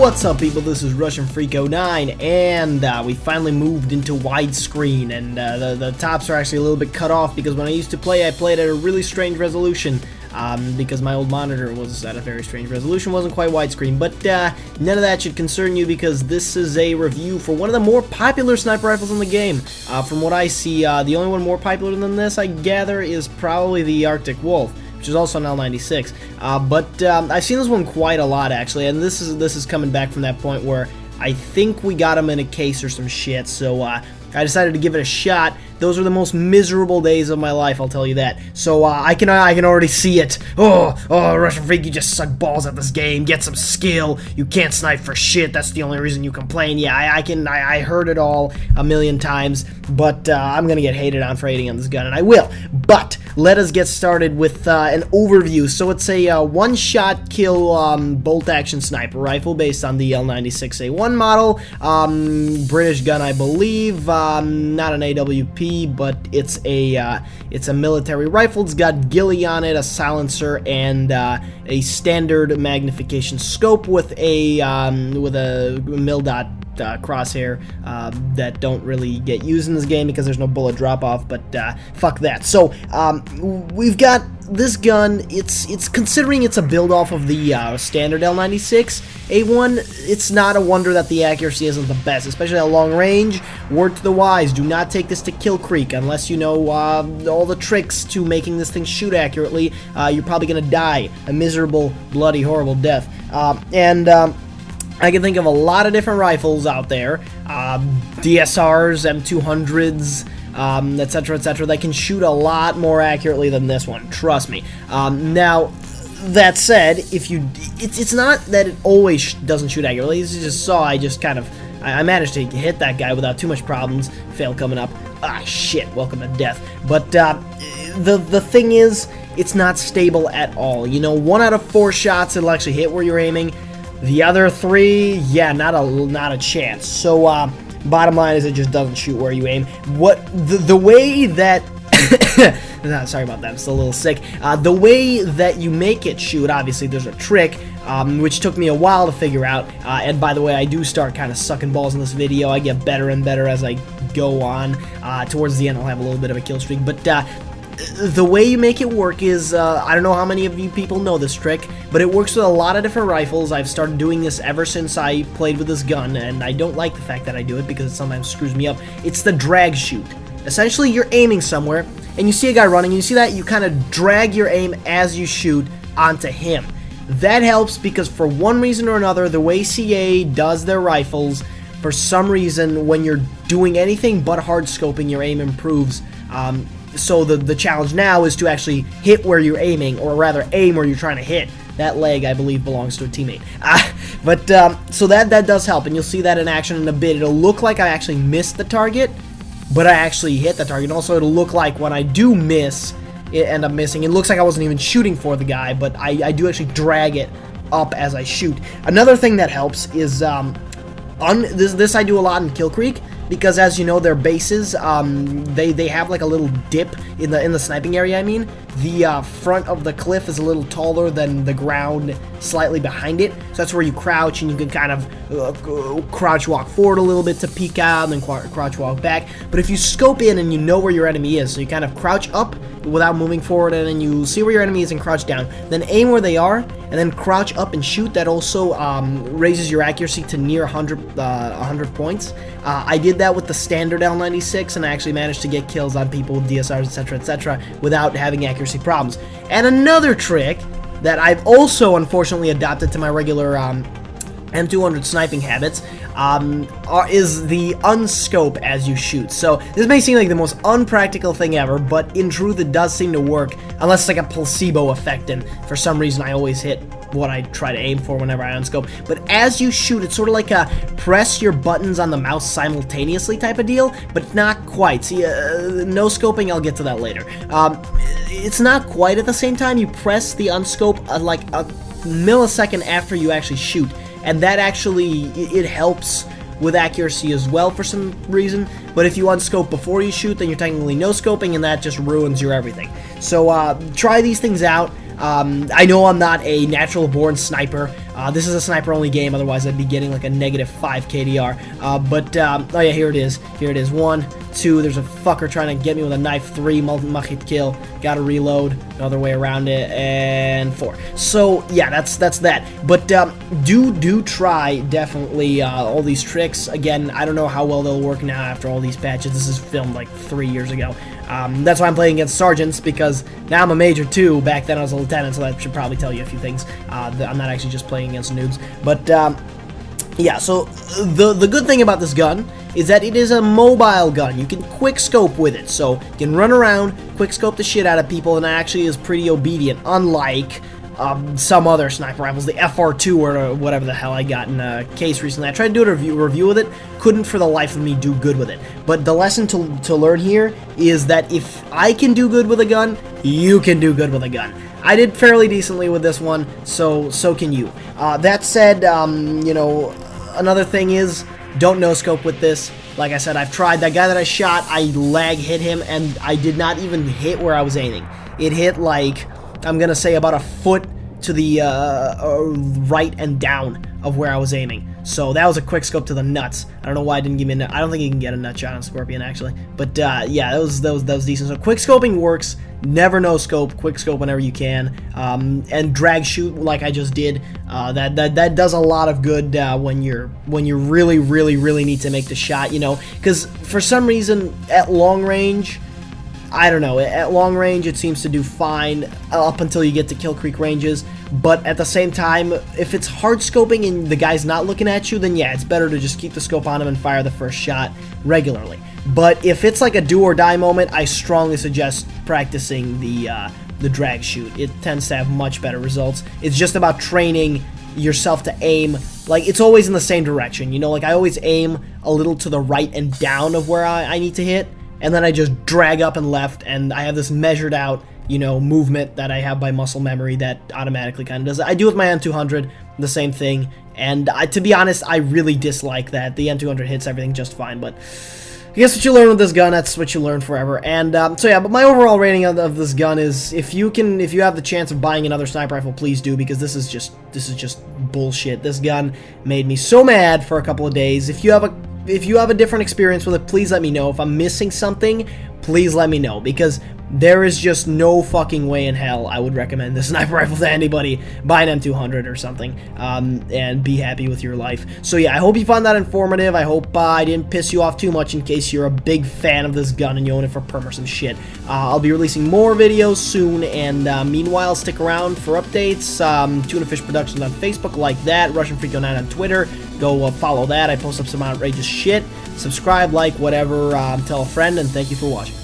What's up, people? This is Russian Freak 09, and we finally moved into widescreen, and the tops are actually a little bit cut off because when I used to play, I played at a really strange resolution. Because my old monitor was at a very strange resolution, wasn't quite widescreen, but none of that should concern you because this is a review for one of the more popular sniper rifles in the game. From what I see, the only one more popular than this, I gather, is probably the Arctic Wolf, which is also an L96. But I've seen this one quite a lot, actually, and this is coming back from that point where I think we got him in a case or some shit, so I decided to give it a shot. Those are the most miserable days of my life, I'll tell you that. So I can already see it. Oh, Russian Freak, you just suck balls at this game. Get some skill. You can't snipe for shit. That's the only reason you complain. Yeah, I heard it all a million times, but I'm gonna get hated on for hating on this gun, and I will. But let us get started with an overview. So it's a one-shot kill bolt-action sniper rifle based on the L96A1 model. British gun, I believe. Not an AWP. But it's a military rifle. It's got Ghille on it, a silencer, and a standard magnification scope with a mil dot crosshair that don't really get used in this game because there's no bullet drop off. But fuck that. So we've got this gun. It's considering it's a build off of the standard L96A1. It's not a wonder that the accuracy isn't the best, especially at long range. Word to the wise: do not take this to Kill Creek unless you know all the tricks to making this thing shoot accurately. You're probably gonna die a miserable, bloody, horrible death. I can think of a lot of different rifles out there, DSRs, M200s, etc., etc., that can shoot a lot more accurately than this one. Trust me. Now, that said, it's not that it always doesn't shoot accurately. As you just saw, I managed to hit that guy without too much problems. Fail coming up. Ah, shit. Welcome to death. But the thing is, it's not stable at all. You know, 1 out of 4 shots it'll actually hit where you're aiming. The other 3, yeah, not a chance. So, bottom line is it just doesn't shoot where you aim. The way that sorry about that, I'm still a little sick. The way that you make it shoot, obviously there's a trick, which took me a while to figure out. And by the way, I do start kind of sucking balls in this video. I get better and better as I go on. Towards the end, I'll have a little bit of a kill streak, but the way you make it work is, I don't know how many of you people know this trick, but it works with a lot of different rifles. I've started doing this ever since I played with this gun, and I don't like the fact that I do it because it sometimes screws me up. It's the drag shoot. Essentially, you're aiming somewhere, and you see a guy running, and you see that, you kind of drag your aim as you shoot onto him. That helps because for one reason or another, the way CA does their rifles, for some reason, when you're doing anything but hard scoping, your aim improves. So the challenge now is to actually hit where you're aiming, or rather aim where you're trying to hit. That leg, I believe, belongs to a teammate. So that does help, and you'll see that in action in a bit. It'll look like I actually missed the target, but I actually hit the target. Also, it'll look like when I do miss, it end up missing. It looks like I wasn't even shooting for the guy, but I do actually drag it up as I shoot. Another thing that helps is this I do a lot in Kill Creek. Because as you know, their bases, they have like a little dip in the sniping area. I mean, the front of the cliff is a little taller than the ground slightly behind it. So that's where you crouch, and you can kind of crouch walk forward a little bit to peek out, and then crouch walk back. But if you scope in and you know where your enemy is, so you kind of crouch up without moving forward, and then you see where your enemy is and crouch down, then aim where they are, and then crouch up and shoot. That also raises your accuracy to near 100 points. I did that with the standard L96, and I actually managed to get kills on people with DSRs, etc., etc., without having accuracy problems. And another trick that I've also unfortunately adopted to my regular M200 sniping habits is the unscope as you shoot. So this may seem like the most unpractical thing ever, but in truth it does seem to work, unless it's like a placebo effect, and for some reason I always hit what I try to aim for whenever I unscope. But as you shoot, it's sort of like a press your buttons on the mouse simultaneously type of deal, but not quite. See, no scoping, I'll get to that later. It's not quite at the same time. You press the unscope like a millisecond after you actually shoot, and that actually, it helps with accuracy as well for some reason. But if you unscope before you shoot, then you're technically no scoping, and that just ruins your everything. So try these things out. I know I'm not a natural born sniper. This is a sniper only game, otherwise I'd be getting like a -5 KDR. Oh yeah, here it is. Here it is. 1, 2, there's a fucker trying to get me with a knife. 3, mach-hit kill. Gotta reload. Another way around it. And 4. So yeah, that's that. But do try definitely all these tricks. Again, I don't know how well they'll work now after all these patches. This is filmed like 3 years ago. That's why I'm playing against sergeants, because now I'm a major too. Back then I was a lieutenant, so that should probably tell you a few things. I'm not actually just playing against noobs. But yeah, so the good thing about this gun is that it is a mobile gun. You can quick scope with it, so you can run around, quick scope the shit out of people, and it actually is pretty obedient, unlike some other sniper rifles, the FR2 or whatever the hell I got in a case recently. I tried to do a review with it, couldn't for the life of me do good with it. But the lesson to learn here is that if I can do good with a gun, you can do good with a gun. I did fairly decently with this one, so can you. That said, you know, another thing is, don't no-scope with this. Like I said, I've tried. That guy that I shot, I lag hit him, and I did not even hit where I was aiming. It hit, like, I'm gonna say about a foot to the right and down of where I was aiming. So that was a quick scope to the nuts. I don't know why it didn't give me a nut. I don't think you can get a nut shot on Scorpion, actually. But yeah, that was decent. So quick scoping works. Never no scope. Quick scope whenever you can. And drag shoot like I just did. That does a lot of good when you really need to make the shot. You know, because for some reason at long range, I don't know, at long range it seems to do fine up until you get to Kill Creek ranges, but at the same time, if it's hard scoping and the guy's not looking at you, then yeah, it's better to just keep the scope on him and fire the first shot regularly. But if it's like a do or die moment, I strongly suggest practicing the drag shoot. It tends to have much better results. It's just about training yourself to aim. Like, it's always in the same direction, you know, like I always aim a little to the right and down of where I need to hit, and then I just drag up and left, and I have this measured out, you know, movement that I have by muscle memory that automatically kind of does it. I do with my N200 the same thing, and to be honest, I really dislike that. The N200 hits everything just fine, but I guess what you learn with this gun, that's what you learn forever. And so yeah, but my overall rating of this gun is, if you have the chance of buying another sniper rifle, please do, because this is just bullshit. This gun made me so mad for a couple of days. If you have a different experience with it, please let me know. If I'm missing something, please let me know, because there is just no fucking way in hell I would recommend this sniper rifle to anybody. Buy an M200 or something, and be happy with your life. So yeah, I hope you found that informative. I hope I didn't piss you off too much in case you're a big fan of this gun and you own it for perm or some shit. I'll be releasing more videos soon, and meanwhile, stick around for updates. Tuna Fish Productions on Facebook, like that. RussianFreak09 on Twitter. Go follow that. I post up some outrageous shit. Subscribe, like, whatever. Tell a friend, and thank you for watching.